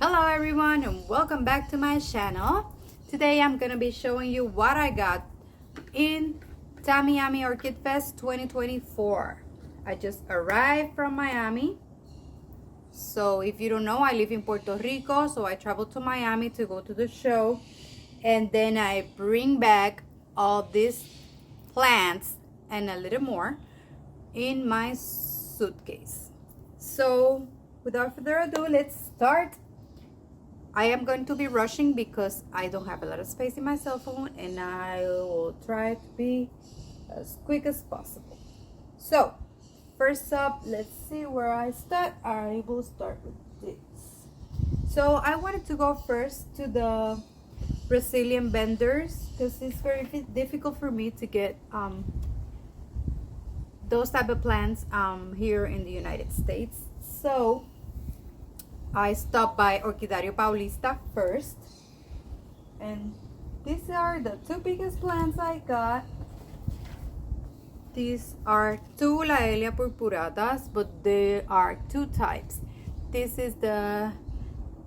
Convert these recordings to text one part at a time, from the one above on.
Hello everyone and welcome back to my channel. Today I'm gonna be showing you what I got in Tamiami Orchid Fest 2024. I just arrived from Miami. So if you don't know, I live in Puerto Rico, so I travel to Miami to go to the show, and then I bring back all these plants and a little more in my suitcase. So without further ado, let's start. I am going to be rushing because I don't have a lot of space in my cell phone, and I will try to be as quick as possible. So first up, let's see where I start. I will start with this. So I wanted to go first to the Brazilian vendors because it's very difficult for me to get those type of plants here in the United States. So I stopped by Orchidario Paulista first, and these are the two biggest plants I got. These are two Laelia purpuratas, but there are two types. This is the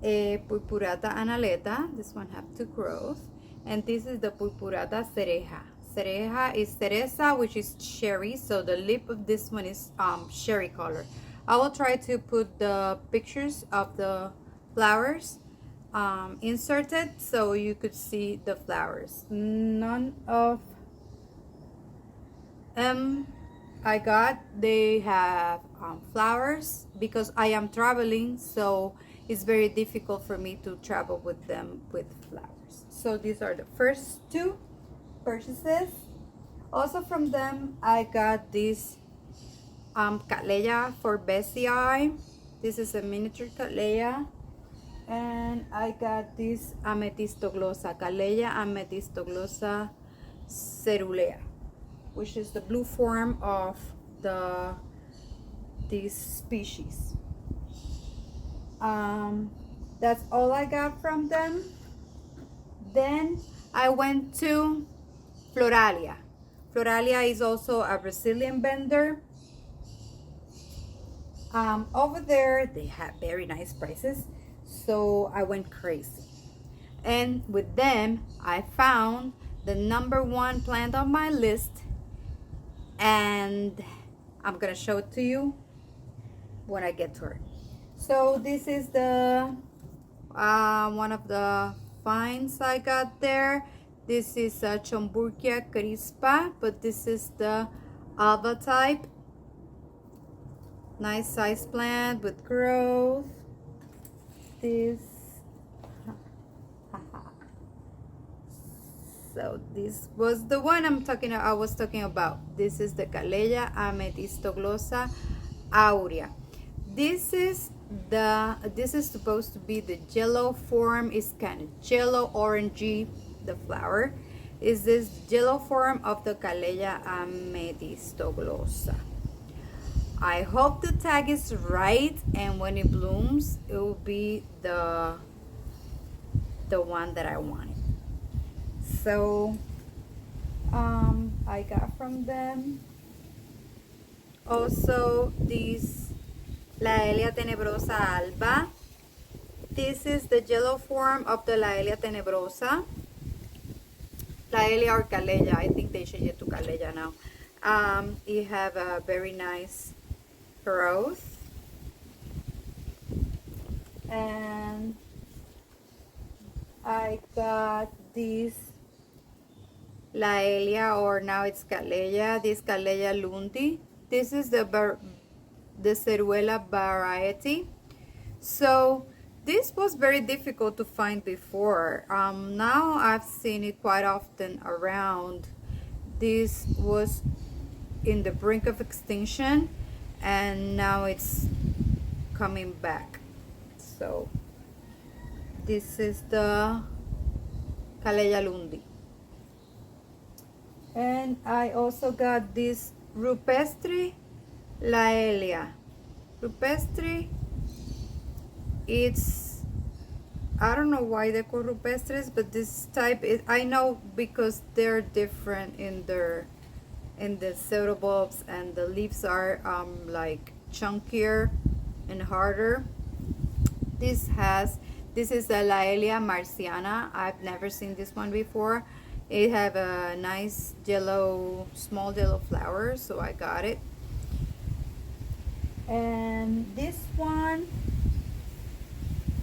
Purpurata analeta. This one have two growth, and this is the Purpurata cereja. Cereja is cereza, which is cherry, so the lip of this one is cherry color. I will try to put the pictures of the flowers inserted so you could see the flowers. None of them I got, they have flowers because I am traveling, so it's very difficult for me to travel with them with flowers. So these are the first two purchases. Also from them I got this Cattleya for Bessie. This is a miniature Cattleya, and I got this Amethystoglossa, Cattleya Amethystoglossa cerulea, which is the blue form of this species. That's all I got from them. Then I went to Floralia. Floralia is also a Brazilian vendor. Over there they have very nice prices, so I went crazy, and with them I found the #1 plant on my list, and I'm gonna show it to you when I get to it. So this is the one of the finds I got there. This is a Chomburkia crispa, but this is the alba type. Nice size plant with growth. So this was the one I was talking about. This is the Cattleya Amethystoglossa aurea. This is supposed to be the yellow form. It's kind of yellow orangey. The flower is this yellow form of the Cattleya Amethystoglossa. I hope the tag is right, and when it blooms it will be the one that I wanted. So I got from them also this Laelia tenebrosa alba. This is the yellow form of the Laelia tenebrosa. Laelia or Cattleya, I think they changed it to Cattleya now. It have a very nice growth, and I got this Laelia, or now it's Cattleya, this Cattleya lundi. This is the Ceruela variety. So this was very difficult to find before. Now I've seen it quite often around. This was in the brink of extinction, and now it's coming back. So this is the Cattleya lundi. And I also got this rupestre Laelia. Rupestre, it's, I don't know why they call rupestres, but this type is, I know because they're different in the pseudobulbs, and the leaves are like chunkier and harder. This has This is the Laelia marciana. I've never seen this one before. It have a nice yellow, small yellow flowers, so I got it. And this one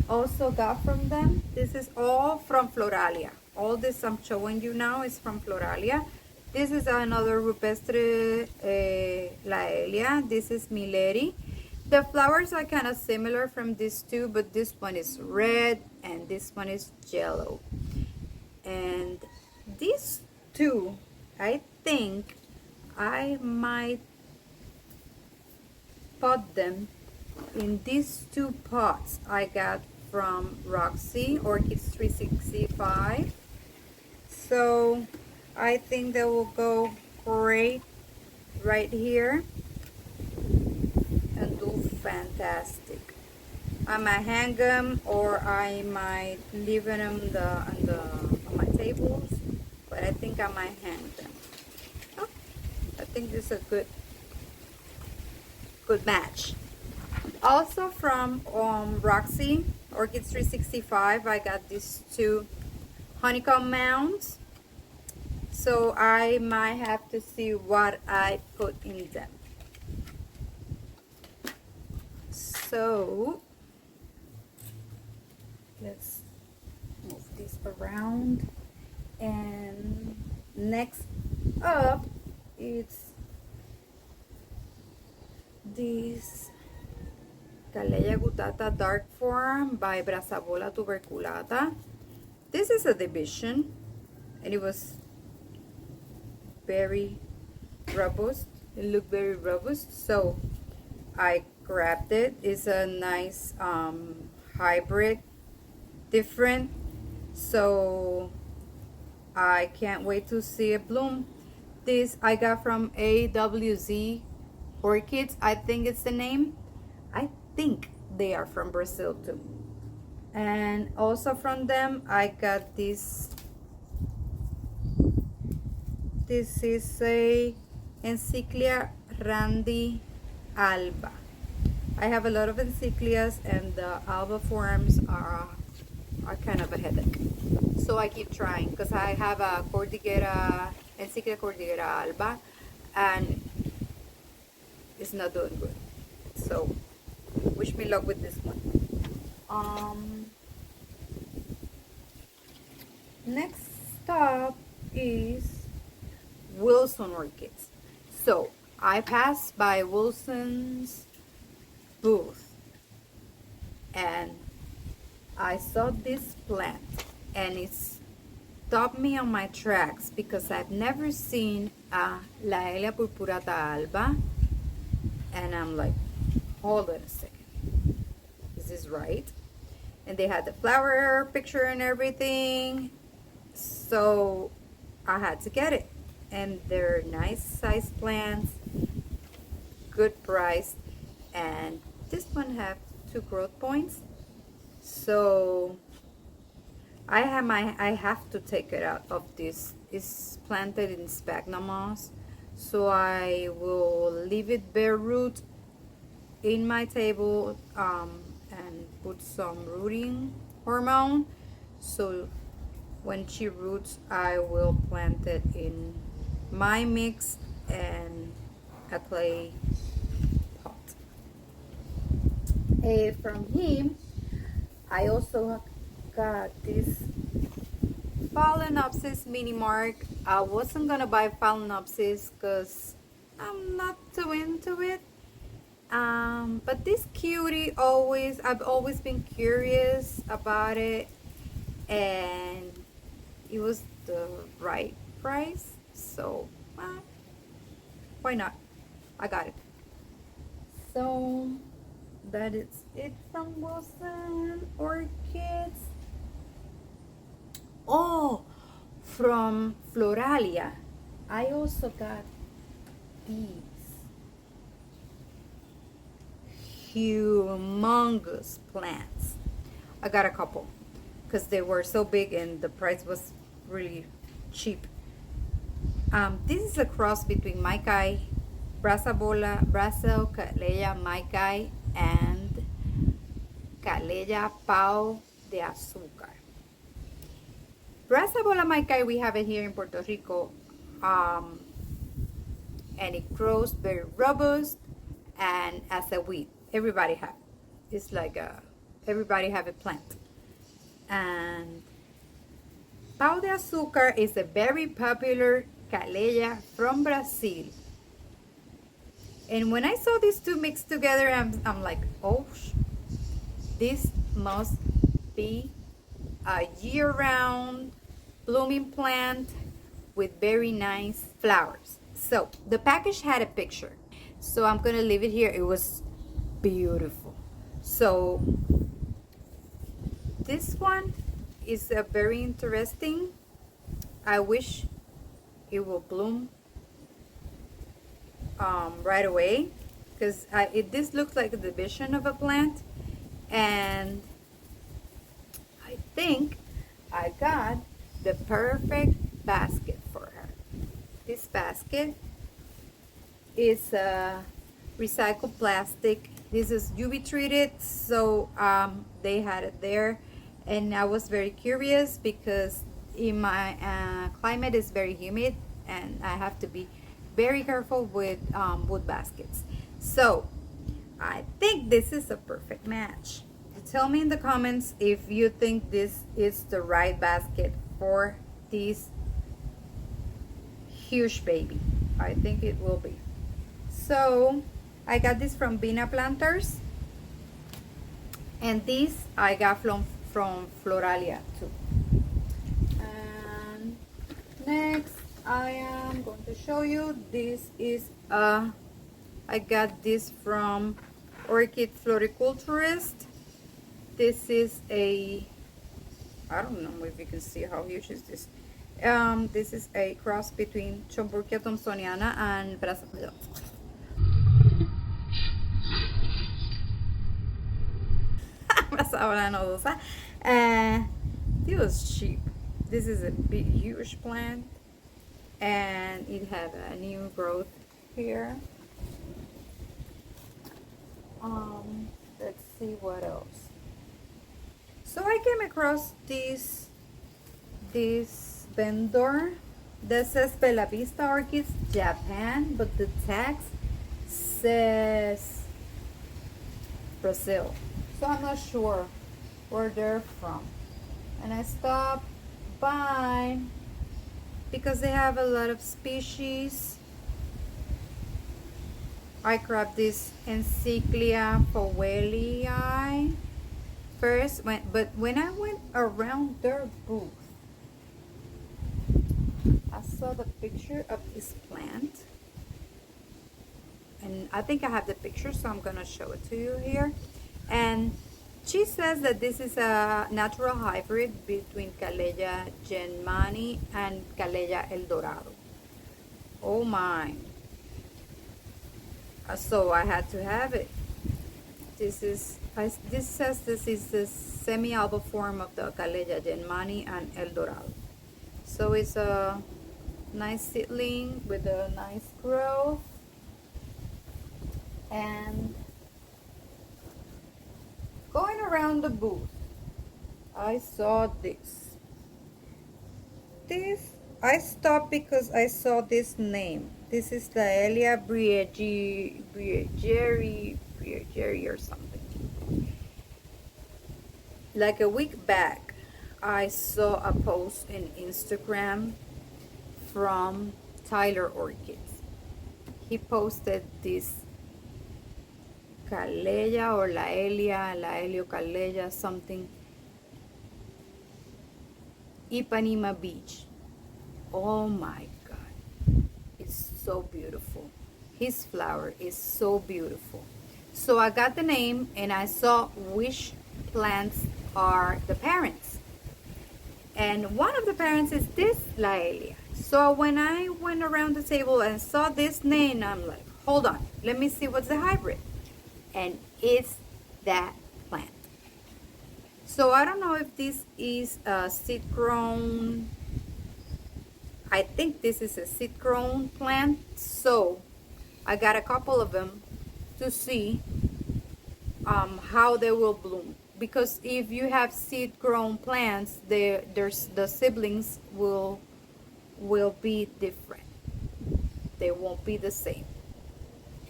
also got from them. This is all from Floralia. All this I'm showing you now is from Floralia. This is another rupestre Laelia. This is Milleri. The flowers are kind of similar from these two, but this one is red and this one is yellow. And these two, I think I might pot them in these two pots I got from Roxy, Orchids 365. So I think they will go great right here and do fantastic. I might hang them or I might leave them on my tables, but I think I might hang them. Oh, I think this is a good match. Also from Roxy, Orchids 365, I got these two honeycomb mounds. So I might have to see what I put in them. So let's move this around. And next up, it's this Camellia gutata dark form by Brassavola tuberculata. This is a division and it was very robust. It looked very robust, so I grabbed it. It's a nice hybrid, different, so I can't wait to see it bloom. This I got from AWZ Orchids, I think it's the name. I think they are from Brazil too. And also from them I got this. This is a Encyclia Randy Alba. I have a lot of encyclias and the alba forms are kind of a headache. So I keep trying because I have a Cordillera, Encyclia Cordillera Alba, and it's not doing good. So wish me luck with this one. Next stop is Wilson Orchids. So I passed by Wilson's booth and I saw this plant and it stopped me on my tracks because I've never seen a Laelia purpurata alba, and I'm like, hold on a second, is this right? And they had the flower picture and everything, so I had to get it. And they're nice size plants, good price, and this one have 2 growth points, so I have to take it out of this. It's planted in sphagnum moss, so I will leave it bare root in my table and put some rooting hormone, so when she roots I will plant it in my mix and a clay pot. From him I also got this Phalaenopsis mini mark. I wasn't gonna buy Phalaenopsis because I'm not too into it, but this cutie, I've always been curious about it, and it was the right price, so why not? I got it. So that is it from Wilson Orchids. Oh, from Floralia I also got these humongous plants. I got a couple because they were so big and the price was really cheap. This is a cross between Maikai, Brassavola, Brasil, Cattleya Maikai, and Cattleya Pau de azúcar. Brassavola maikai, we have it here in Puerto Rico, and it grows very robust and as a weed. Everybody have it. It's like everybody have a plant. And pau de azúcar is a very popular calleja from Brazil. And when I saw these two mixed together, I'm like, oh, this must be a year-round blooming plant with very nice flowers. So the package had a picture, so I'm gonna leave it here. It was beautiful. So this one is a very interesting. I wish it will bloom right away, because this looks like a division of a plant, and I think I got the perfect basket for her. This basket is recycled plastic. This is UV treated, so they had it there, and I was very curious because in my climate is very humid and I have to be very careful with wood baskets. So I think this is a perfect match. Tell me in the comments if you think this is the right basket for this huge baby. I think it will be. So I got this from Bina Planters, and this I got from Floralia too. And next I am going to show you, this is I got this from Orchid Floriculturist. This is a, I don't know if you can see how huge is this. This is a cross between Schomburgia thomsoniana and Brassavola nodosa. It was cheap. This is a big, huge plant, and it had a new growth here. Let's see what else. So I came across this vendor that says Bella Vista Orchids, Japan, but the tag says Brazil. So I'm not sure where they're from. And I stopped by because they have a lot of species. I grabbed this Encyclia Fowellii first, but when I went around their booth, I saw the picture of this plant, and I think I have the picture, so I'm gonna show it to you here. And she says that this is a natural hybrid between Calleja Genmani and Calleja El Dorado. Oh my. So I had to have it. This says this is the semi-alba form of the Calleja Genmani and El Dorado. So it's a nice seedling with a nice growth. And going around the booth, I saw this. I stopped because I saw this name. This is Laelia Briegeri or something. Like a week back, I saw a post in Instagram from Tyler Orchids. He posted this Calleja or Laelio Calleja something, Ipanema Beach. Oh my God, it's so beautiful. His flower is so beautiful. So I got the name and I saw which plants are the parents. And one of the parents is this Laelia. So when I went around the table and saw this name, I'm like, hold on, let me see what's the hybrid. And it's that plant. So I don't know if this is a seed grown. I think this is a seed grown plant. So I got a couple of them to see how they will bloom. because if you have seed grown plants, the siblings will be different. They won't be the same.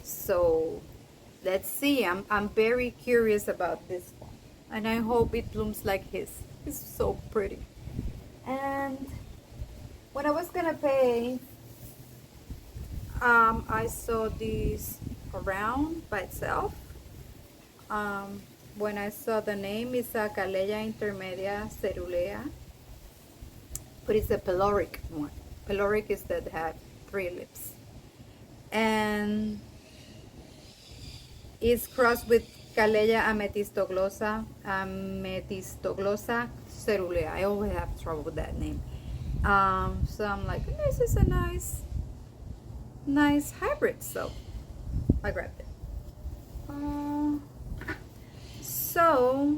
So let's see. I'm very curious about this one, and I hope it blooms like his. It's so pretty. And when I was gonna pay, I saw this around by itself. When I saw the name, it's a Calella intermedia cerulea, but it's a peloric one. Peloric is that have 3 lips, and it's crossed with Calella amethystoglossa cerulea. I always have trouble with that name. So I'm like, this is a nice hybrid, so I grabbed it. So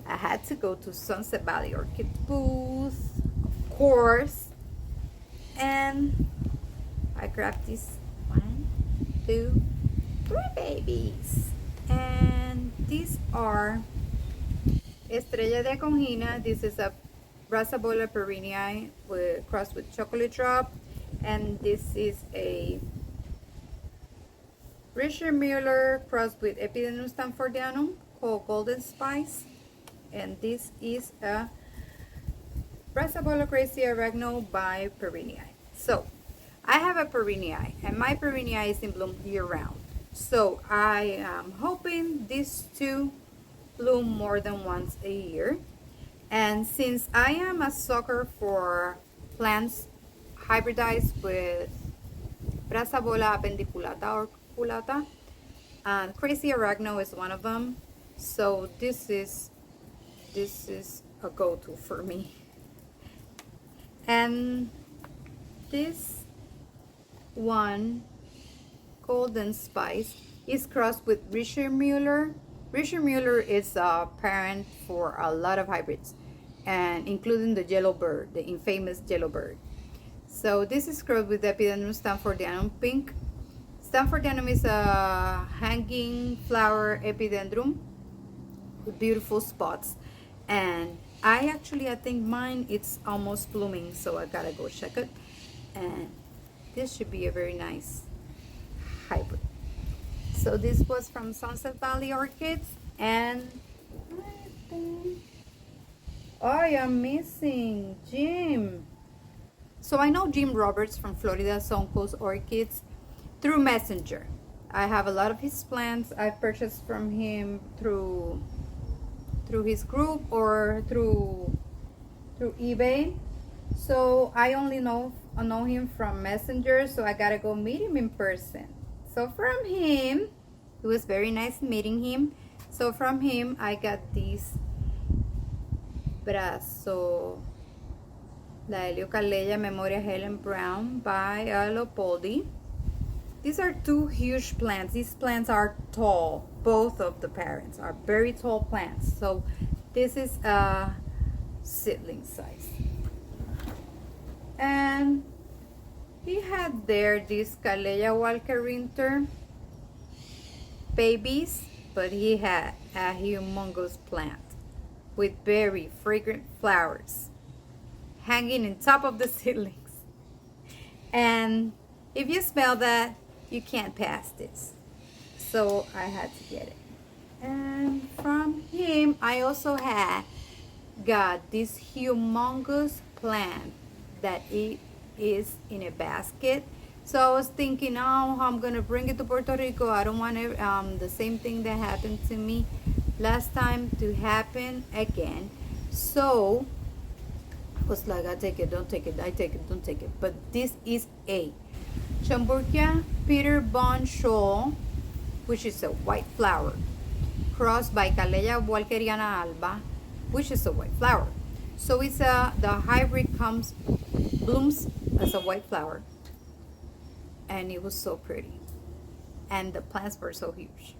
I had to go to Sunset Valley Orchid booth, of course, and I grabbed these 1, 2, 3 babies, and these are Estrella de Congina. This is a Brassavola perenniae crossed with chocolate drop, and this is a Richard Mueller crossed with Epidendrum stanfordianum called Golden Spice, and this is a Brassavola crazy arachno by perenniae. So I have a perenniae, and my perenniae is in bloom year round. So I am hoping these two bloom more than once a year. And since I am a sucker for plants hybridized with Brassavola appendiculata or cuculata, and crazy arachno is one of them. So this is a go-to for me. And this one, Golden Spice, is crossed with Richard Mueller. Richard Mueller is a parent for a lot of hybrids, and including the yellow bird, the infamous yellow bird. So this is crossed with Epidendrum stanfordianum pink. Stanfordianum is a hanging flower epidendrum with beautiful spots, and I think mine it's almost blooming, so I gotta go check it. And this should be a very nice hybrid. So this was from Sunset Valley Orchids, and I am missing Jim. So I know Jim Roberts from Florida Sun Coast Orchids through Messenger. I have a lot of his plants. I've purchased from him through his group or through eBay. So I only know him from Messenger, so I gotta go meet him in person. So from him, it was very nice meeting him. So from him, I got these Brasso La Heliocalleja Memoria Helen Brown by Leopoldi. These are 2 huge plants. These plants are tall. Both of the parents are very tall plants. So this is a seedling size. And he had there these Calleja Walker-Rinter babies, but he had a humongous plant with very fragrant flowers hanging on top of the seedlings. And if you smell that, you can't pass this. So I had to get it. And from him, I also got this humongous plant that it is in a basket. So I was thinking, oh, I'm gonna bring it to Puerto Rico. I don't want the same thing that happened to me last time to happen again. So I was like, I take it, don't take it, I take it, don't take it. But this is a Chamburgia Peter Bond Shawl, which is a white flower, crossed by Calleja Walkeriana Alba, which is a white flower. So it's the hybrid blooms as a white flower, and it was so pretty, and the plants were so huge,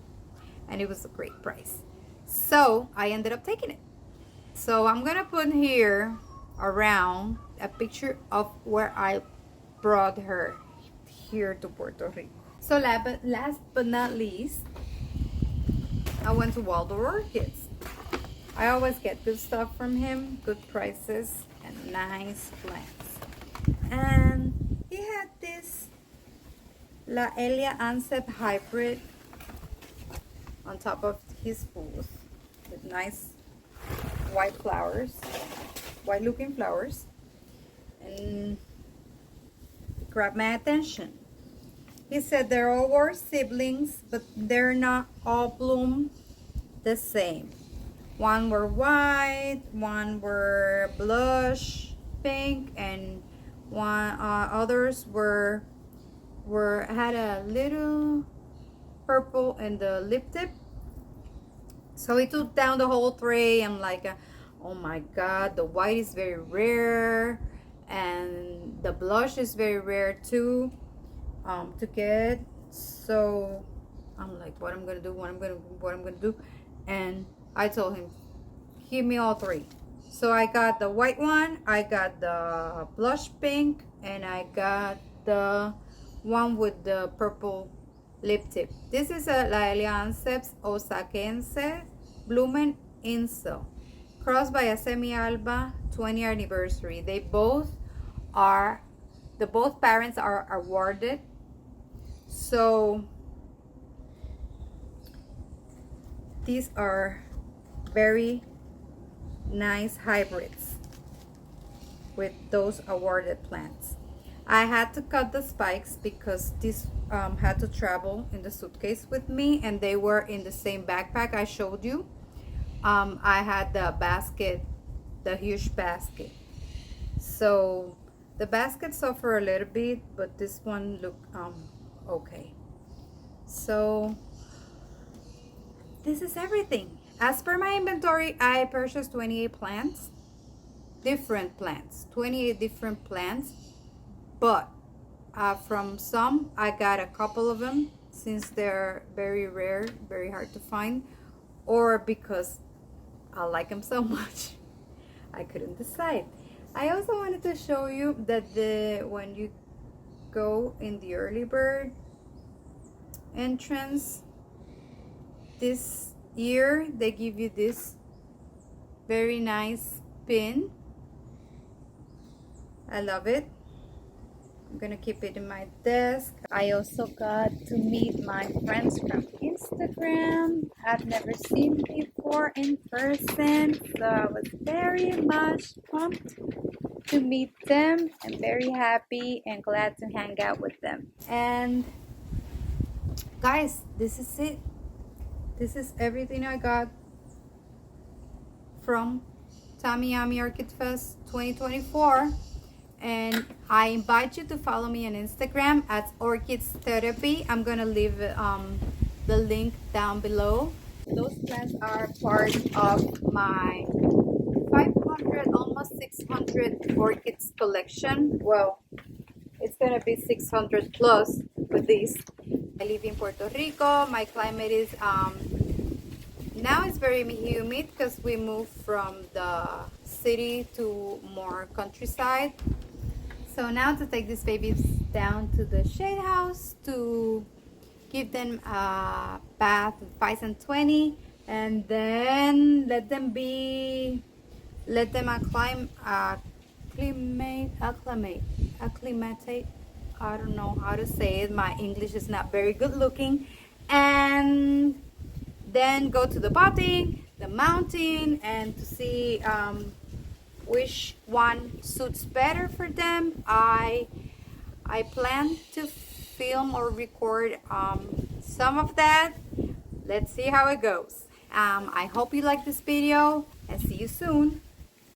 and it was a great price. So I ended up taking it. So I'm gonna put here around a picture of where I brought her here to Puerto Rico. So last but not least, I went to Waldorf Orchids. I always get good stuff from him, good prices and nice plants. And he had this La Elia Ansep hybrid on top of his booth with nice white flowers, white looking flowers, and grabbed my attention. He said they're all war siblings, but they're not all bloom the same. One were white, one were blush pink, and others were had a little purple in the lip tip. So he took down the whole tray. I'm like, oh my god, the white is very rare, and the blush is very rare too, to get. So I'm like, what I'm gonna do, and I told him, give me all three. So I got the white one, I got the blush pink, and I got the one with the purple lip tip. This is a La Alianceps Osakense Blumen Insel, crossed by a semi-alba 20th anniversary. They both are, both parents are awarded. So these are very nice hybrids with those awarded plants. I had to cut the spikes because these had to travel in the suitcase with me, and they were in the same backpack I showed you. I had the basket, the huge basket. So the basket suffered a little bit, but this one looked okay. So this is everything. As per my inventory, I purchased 28 plants, different plants, 28 different plants. But from some, I got a couple of them, since they're very rare, very hard to find, or because I like them so much, I couldn't decide. I also wanted to show you that when you go in the early bird entrance, this year they give you this very nice pin. I love it. I'm gonna keep it in my desk. I also got to meet my friends from Instagram. I've never seen before in person, so I was very much pumped to meet them and very happy and glad to hang out with them. And guys, this is it. This is everything I got from Tamiami Orchid Fest 2024. And I invite you to follow me on Instagram at Orchids Therapy. I'm gonna leave the link down below. Those plants are part of my 500, almost 600 orchids collection. Well, it's gonna be 600 plus with these. I live in Puerto Rico. My climate is now it's very humid because we moved from the city to more countryside. So now to take these babies down to the shade house to give them a bath with Pies and 20, and then let them acclimate. I don't know how to say it. My English is not very good looking. And then go to the potting, the mountain, and to see which one suits better for them. I plan to film or record some of that. Let's see how it goes. I hope you like this video, and see you soon.